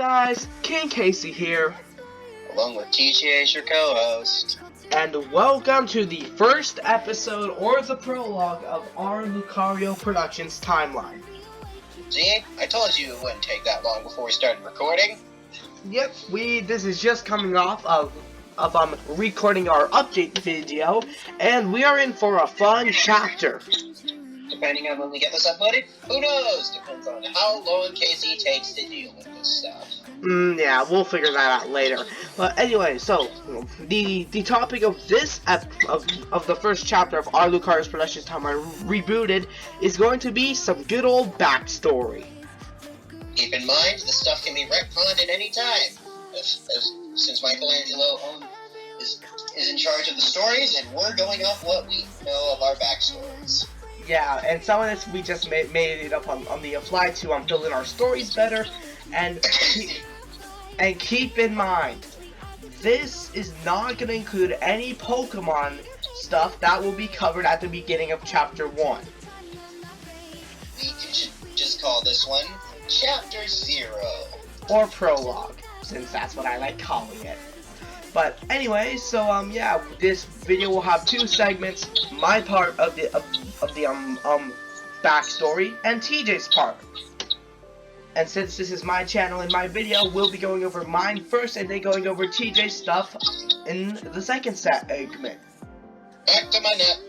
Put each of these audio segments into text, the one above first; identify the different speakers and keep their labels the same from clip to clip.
Speaker 1: guys, King Casey here,
Speaker 2: along with TJ as your co-host.
Speaker 1: and welcome to the first episode, or the prologue, of our Lucario Productions timeline.
Speaker 2: See, I told you it wouldn't take that long before we started recording.
Speaker 1: Yep, this is just coming off of recording our update video, and we are in for a fun chapter.
Speaker 2: Depending on when we get this uploaded, who knows? Depends on how long Casey takes to deal with this stuff.
Speaker 1: Yeah, we'll figure that out later. But anyway, so the topic of this of the first chapter of our Lucario's Productions timeline rebooted is going to be some good old backstory.
Speaker 2: Keep in mind, this stuff can be retconned at any time, since Michelangelo is in charge of the stories, and we're going off what we know of our backstories.
Speaker 1: Yeah, and some of this we just made it up on the fly to building our stories better, and keep in mind, this is not going to include any Pokemon stuff that will be covered at the beginning of Chapter 1.
Speaker 2: We should just call this one Chapter 0.
Speaker 1: Or Prologue, since that's what I like calling it. But anyway, so yeah, this video will have two segments: my part of the backstory and TJ's part. And since this is my channel and my video, we'll be going over mine first and then going over TJ's stuff in the second segment.
Speaker 2: Back to my net.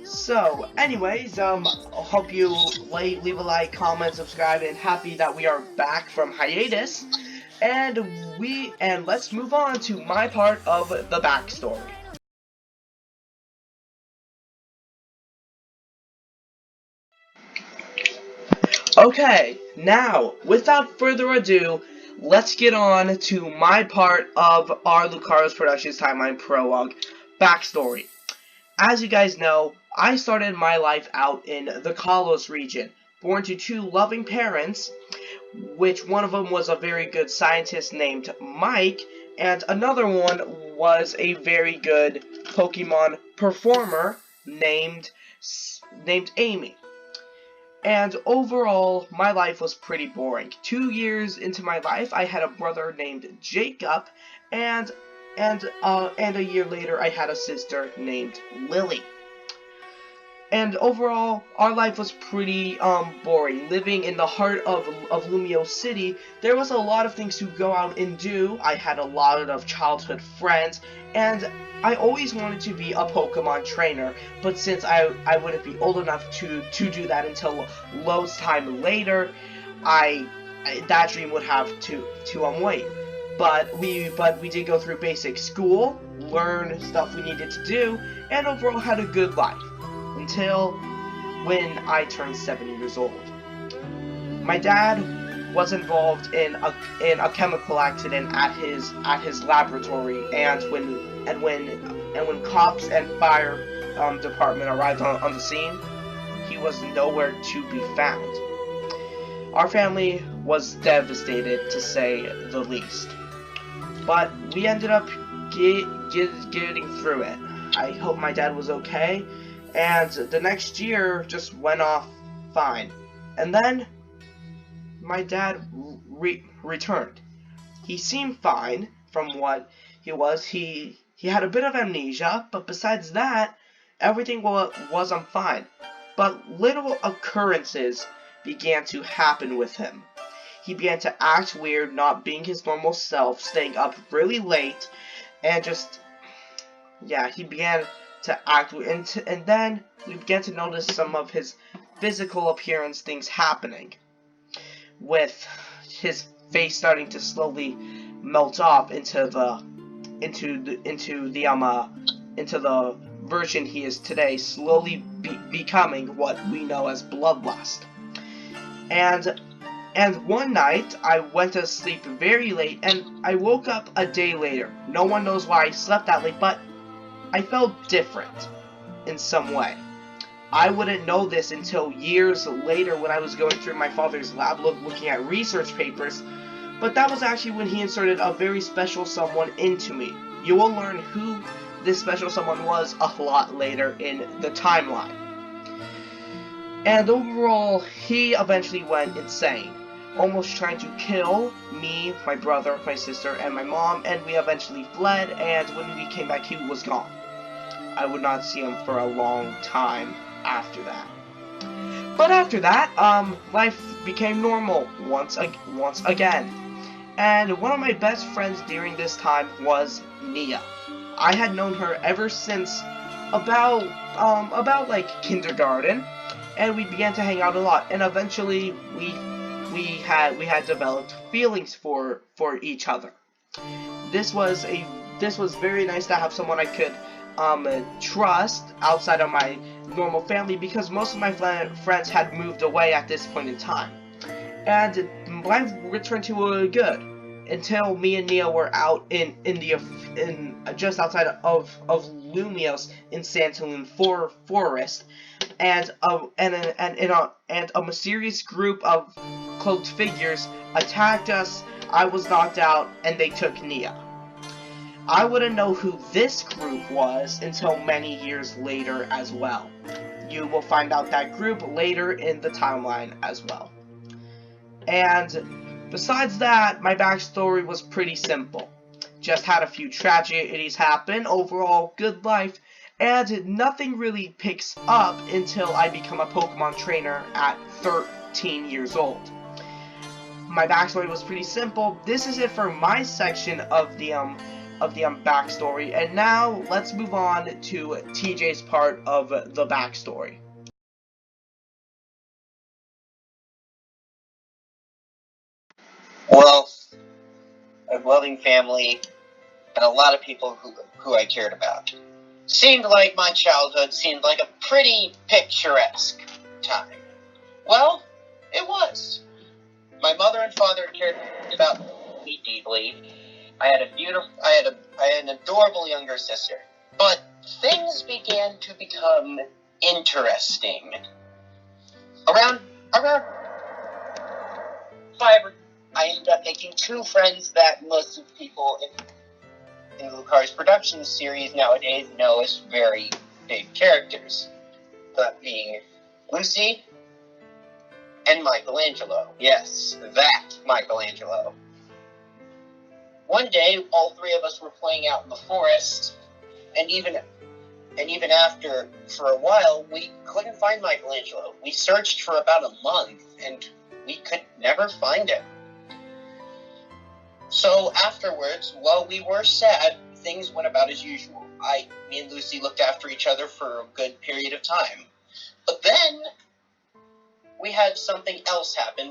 Speaker 1: So, anyways, hope you leave a like, comment, subscribe, and happy that we are back from hiatus. And let's move on to my part of the backstory. Okay, now, without further ado, let's get on to my part of our Lucario's Productions timeline prologue backstory. As you guys know, I started my life out in the Kalos region, born to two loving parents, which one of them was a very good scientist named Mike, and another one was a very good Pokemon performer named Amy. And overall, my life was pretty boring. 2 years into my life, I had a brother named Jacob, and a year later, I had a sister named Lily. And overall, our life was pretty boring. Living in the heart of Lumio City, there was a lot of things to go out and do. I had a lot of childhood friends, and I always wanted to be a Pokemon trainer. But since I wouldn't be old enough to do that until loads time later, that dream would have to wait. But we did go through basic school, learn stuff we needed to do, and overall had a good life. Until when I turned 7 years old. My dad was involved in a chemical accident at his laboratory, and when cops and fire department arrived on the scene, he was nowhere to be found. Our family was devastated, to say the least, but we ended up getting through it. I hope my dad was okay. And the next year just went off fine. And then my dad returned. He seemed fine from what he was. He had a bit of amnesia, but besides that, everything was fine. But little occurrences began to happen with him. He began to act weird, not being his normal self, staying up really late, and he began to act, and then we began to notice some of his physical appearance things happening, with his face starting to slowly melt off into the version he is today, slowly becoming what we know as Bloodlust. And one night I went to sleep very late, and I woke up a day later. No one knows why I slept that late, but I felt different in some way. I wouldn't know this until years later when I was going through my father's lab looking at research papers, but that was actually when he inserted a very special someone into me. You will learn who this special someone was a lot later in the timeline. And overall, he eventually went insane. almost trying to kill me, my brother, my sister, and my mom, and we eventually fled, and when we came back, he was gone. I would not see him for a long time after that. But after that, life became normal once again. And one of my best friends during this time was Nia. I had known her ever since about like kindergarten, and we began to hang out a lot. And eventually, we had developed feelings for each other. This was very nice to have someone I could trust outside of my normal family, because most of my friends had moved away at this point in time, and life returned to good until me and Nia were out in just outside of Lumios in Santaloon Forest, and a mysterious group of cloaked figures attacked us. I was knocked out, and they took Nia. I wouldn't know who this group was until many years later as well. You will find out that group later in the timeline as well. And besides that, my backstory was pretty simple. Just had a few tragedies happen, overall good life, and nothing really picks up until I become a Pokemon trainer at 13 years old. My backstory was pretty simple. This is it for my section of the backstory, and now let's move on to TJ's part of the backstory.
Speaker 2: Well, a loving family and a lot of people who I cared about. Seemed like my childhood seemed like a pretty picturesque time. Well, it was. My mother and father cared about me deeply. I had an adorable younger sister. But things began to become interesting. Around 5, I ended up making 2 friends that most of people in Lucario's production series nowadays know as very big characters. That being Lucy and Michelangelo. Yes, that Michelangelo. One day, all 3 of us were playing out in the forest, and even after, for a while, we couldn't find Michelangelo. We searched for about a month, and we could never find him. So afterwards, while we were sad, things went about as usual. Me and Lucy looked after each other for a good period of time. But then, we had something else happen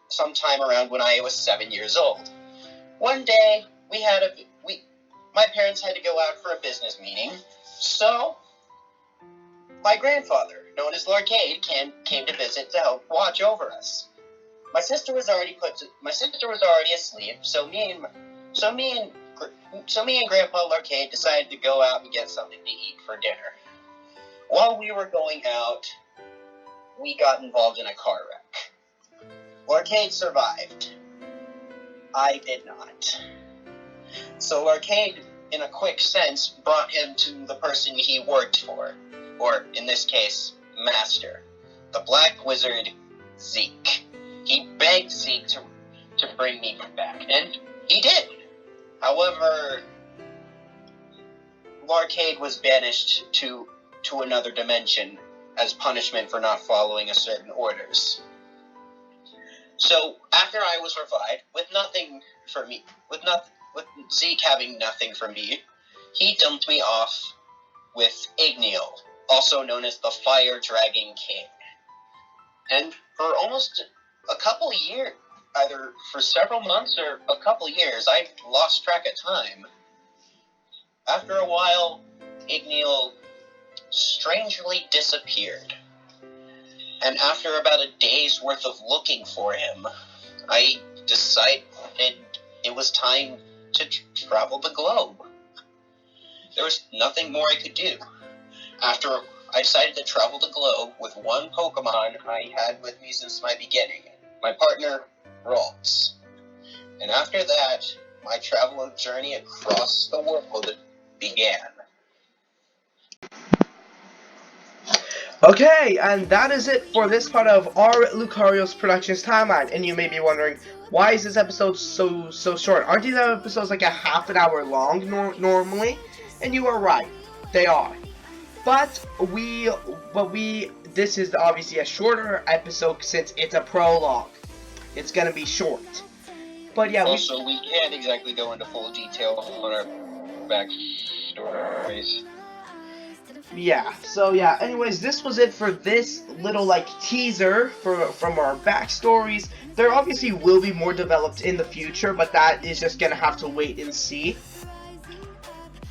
Speaker 2: sometime around when I was 7 years old. One day, my parents had to go out for a business meeting, so my grandfather, known as Lord Cade, came to visit to help watch over us. My sister was already asleep, so me and Grandpa Lord Cade decided to go out and get something to eat for dinner. While we were going out, we got involved in a car wreck. Lord Cade survived. I did not. So Lord Cade, in a quick sense, brought him to the person he worked for, or in this case, Master, the Black Wizard Zeke. He begged Zeke to bring me back, and he did. However, Lord Cade was banished to another dimension as punishment for not following certain orders. So, after I was revived, with Zeke having nothing for me, he dumped me off with Igneal, also known as the Fire Dragon King. And for almost a couple years, either for several months or a couple years, I lost track of time. After a while, Igneal strangely disappeared. And after about a day's worth of looking for him, I decided it was time to travel the globe. There was nothing more I could do. After I decided to travel the globe with one Pokemon I had with me since my beginning, my partner, Ralts. And after that, my travel journey across the world began.
Speaker 1: Okay, and that is it for this part of our Lucario's Productions timeline. And you may be wondering, why is this episode so short? Aren't these episodes like a half an hour long normally? And you are right, they are. But this is obviously a shorter episode since it's a prologue. It's gonna be short. But yeah,
Speaker 2: also, we can't exactly go into full detail on our backstories.
Speaker 1: Yeah, so yeah, anyways, this was it for this little, like, teaser from our backstories. There obviously will be more developed in the future, but that is just gonna have to wait and see.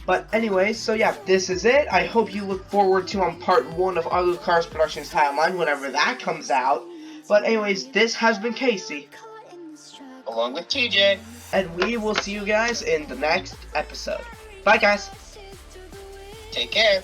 Speaker 1: But anyways, so yeah, this is it. I hope you look forward to part 1 of our Lucario's Productions timeline whenever that comes out. But anyways, this has been Casey.
Speaker 2: Along with TJ.
Speaker 1: And we will see you guys in the next episode. Bye, guys.
Speaker 2: Take care.